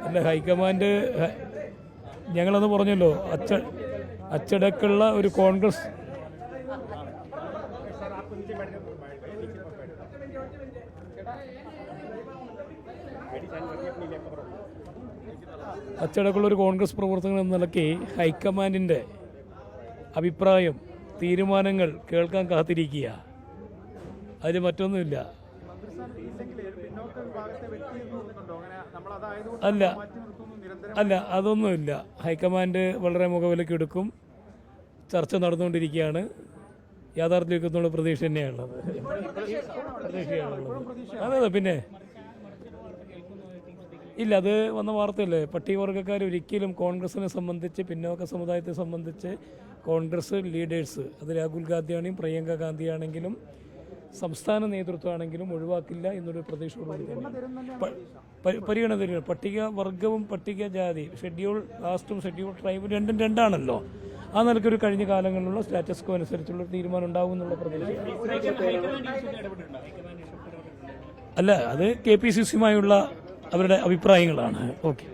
അല്ല, ഹൈക്കമാൻഡ് ഞങ്ങളന്ന് പറഞ്ഞല്ലോ, അച്ചടക്കമുള്ള ഒരു കോൺഗ്രസ് അച്ചടക്കമുള്ള ഒരു കോൺഗ്രസ് പ്രവർത്തകൻ എന്ന നിലയ്ക്ക് ഹൈക്കമാൻഡിൻ്റെ അഭിപ്രായം, തീരുമാനങ്ങൾ കേൾക്കാൻ കാത്തിരിക്കുക. അതിൽ മറ്റൊന്നുമില്ല. അല്ല അതൊന്നുമില്ല. ഹൈക്കമാൻഡ് വളരെ മുഖവിലയ്ക്ക് എടുക്കും. ചർച്ച നടന്നുകൊണ്ടിരിക്കുകയാണ്. യാഥാർത്ഥ്യത്തിനുള്ള പ്രതീക്ഷ തന്നെയാണുള്ളത്. അതെ, പിന്നെ ഇല്ല, അത് വന്ന വാർത്തയല്ലേ. പട്ടികവർഗ്ഗക്കാർ ഒരിക്കലും കോൺഗ്രസിനെ സംബന്ധിച്ച്, പിന്നോക്ക സമുദായത്തെ സംബന്ധിച്ച് കോൺഗ്രസ് ലീഡേഴ്സ്, അത് രാഹുൽ ഗാന്ധിയാണെങ്കിലും പ്രിയങ്ക ഗാന്ധിയാണെങ്കിലും സംസ്ഥാന നേതൃത്വമാണെങ്കിലും ഒഴിവാക്കില്ല എന്നൊരു പ്രതീക്ഷയോടുകൂടി തന്നെ പരിഗണന തരുന്നത്. പട്ടികവർഗവും പട്ടികജാതി, ഷെഡ്യൂൾ കാസ്റ്റും ഷെഡ്യൂൾ ട്രൈബും രണ്ടും രണ്ടാണല്ലോ. ആ നിലയ്ക്കൊരു കഴിഞ്ഞ കാലങ്ങളിലുള്ള സ്റ്റാറ്റസ് കോ അനുസരിച്ചുള്ള തീരുമാനം ഉണ്ടാകും എന്നുള്ള പ്രതീക്ഷ. അല്ല, അത് KPCCയുമായുള്ള അവരുടെ അഭിപ്രായങ്ങളാണ്. ഓക്കെ.